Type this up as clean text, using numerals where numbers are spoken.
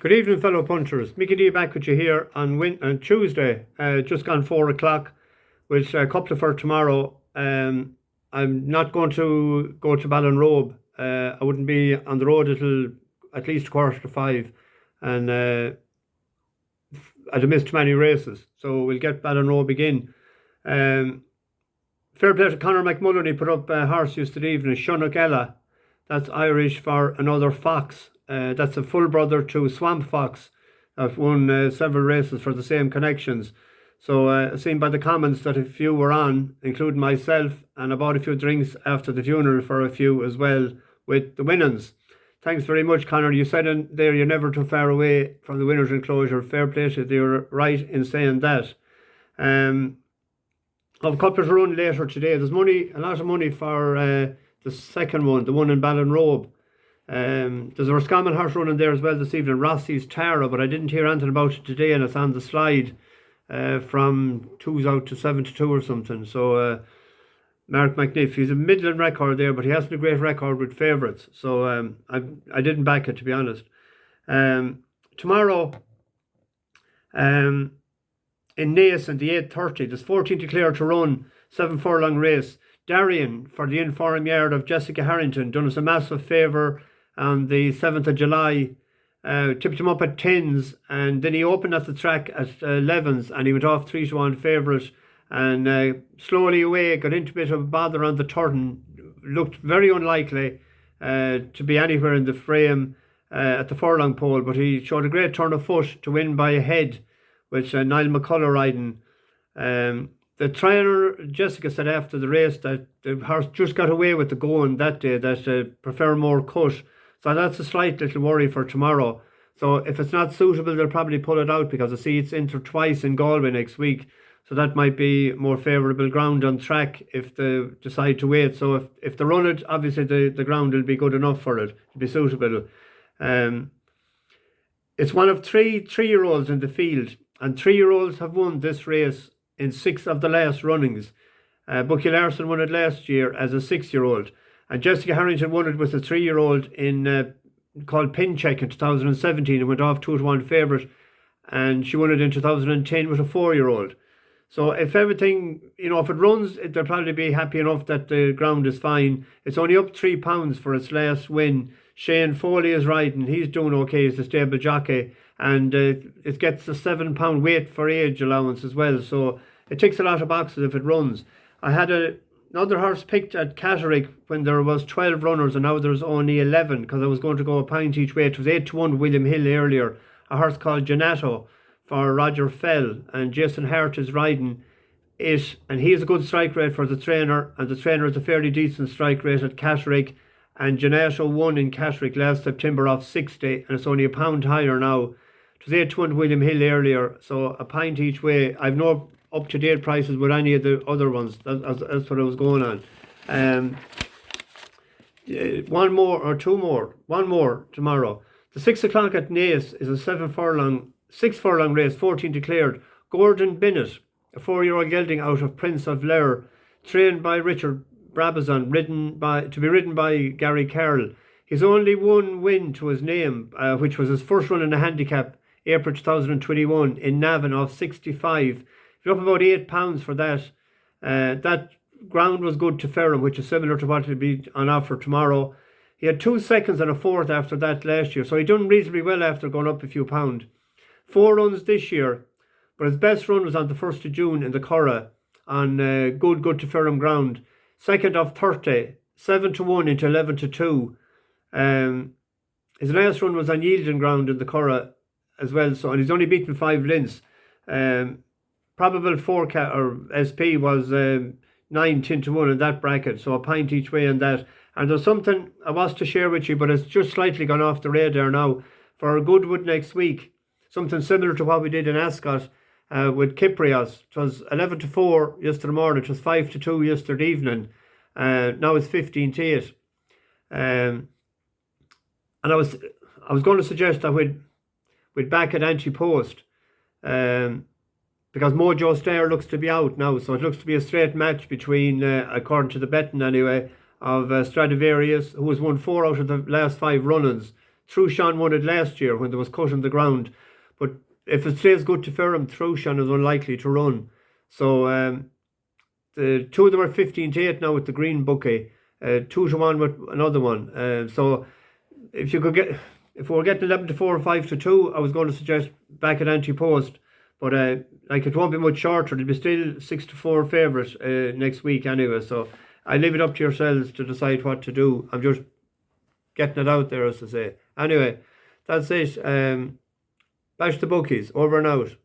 Good evening, fellow punchers. Mickey D back with you here on Tuesday, just gone 4 o'clock, with a couple for tomorrow. I'm not going to go to Ballinrobe. I wouldn't be on the road until at least 4:45, and I'd have missed too many races, so we'll get Ballinrobe again. Fair play to Conor McMullen. He put up a horse yesterday evening, Shunock Ella. That's Irish for another fox. That's a full brother to Swamp Fox. I've won several races for the same connections. So seen by the comments that a few were on, including myself, and I bought a few drinks after the funeral for a few as well with the winnings. Thanks very much, Conor. You said in there you're never too far away from the winner's enclosure. Fair play to you. You're right in saying that. I've a couple to run later today. There's money, a lot of money for the second one, the one in Ballinrobe. There's a Roscommon horse running there as well this evening, Rossi's Tara, but I didn't hear anything about it today, and it's on the slide from 2's out to 7 to 2 or something. So Mark McNiff, he's a middling record there, but he hasn't a great record with favourites. So I didn't back it, to be honest. Tomorrow in Naas in the 8:30, there's 14 declared to run, 7 furlong race. Dairein for the Inform Yard of Jessica Harrington done us a massive favour on the 7th of July. Tipped him up at 10s, and then he opened at the track at 11s, and he went off 3-1 favourite, and slowly away got into a bit of bother on the turn. Looked very unlikely to be anywhere in the frame at the furlong pole, but he showed a great turn of foot to win by a head, with Niall McCullough riding. The trainer, Jessica, said after the race that the horse just got away with the going that day, that prefer more cut. So that's a slight little worry for tomorrow. So if it's not suitable, they'll probably pull it out, because I see it's entered twice in Galway next week. So that might be more favourable ground on track if they decide to wait. So if they run it, obviously the ground will be good enough for it to be suitable. It's one of three 3-year-olds in the field, and 3-year-olds have won this race in 6 of the last runnings. Bucky Larson won it last year as a 6-year-old, and Jessica Harrington won it with a 3-year-old in called Pincheck in 2017 and went off 2-1 favourite, and she won it in 2010 with a 4-year-old. So if everything, if it runs, they'll probably be happy enough that the ground is fine. It's only up £3 for its last win. Shane Foley is riding, he's doing okay as the stable jockey, and it gets a £7 weight for age allowance as well, so it ticks a lot of boxes if it runs. I had another horse picked at Catterick when there was 12 runners, and now there's only 11, because I was going to go a pint each way. It was 8-1 William Hill earlier, a horse called Ginato for Roger Fell, and Jason Hart is riding it, and he has a good strike rate for the trainer, and the trainer has a fairly decent strike rate at Catterick, and Ginato won in Catterick last September off 60, and it's only £1 higher now. It was 8-1 William Hill earlier, so a pint each way. I've no up-to-date prices with any of the other ones. That's what I was going on. One more tomorrow. The 6 o'clock at Naas is a 6 furlong race, 14 declared. Gordon Bennett, a 4-year-old gelding out of Prince of Lair, trained by Richard Brabazon, to be ridden by Gary Carroll. He's only one win to his name, which was his first run in a handicap, April 2021 in Navan off 65. You're up about £8 for that. That ground was good to Ferrum, which is similar to what will be on offer tomorrow. He had 2 seconds and a fourth after that last year, so he done reasonably well after going up a few pound. 4 runs this year, but his best run was on the 1st of June in the Curragh on good to Ferrum ground. Second off 30, 7-1 into 11-2. His last run was on yielding ground in the Curragh as well, so, and he's only beaten 5 lengths. Probable forecast or SP was 9-10-1 in that bracket, so a pint each way in that. And there's something I was to share with you, but it's just slightly gone off the radar now for Goodwood next week. Something similar to what we did in Ascot with Kiprios. It was 11-4 yesterday morning. It was 5-2 yesterday evening. Now it's 15-8. And I was going to suggest that we'd back at anti-post, because Mojo Stair looks to be out now, so it looks to be a straight match between, according to the betting anyway, of Stradivarius, who has won 4 out of the last 5 run-ins. Trushan won it last year when there was cut on the ground. But if it stays good to Ferrum, Trushan is unlikely to run. So the two of them are 15-8 now with the green bouquet. 2-1 with another one. So if you could get, if we were getting 11-4 or 5-2, I was going to suggest back at anti-post. But like it won't be much shorter. It'll be still 6-4 favourite next week anyway. So I leave it up to yourselves to decide what to do. I'm just getting it out there, as to say. Anyway, that's it. Bash the bookies. Over and out.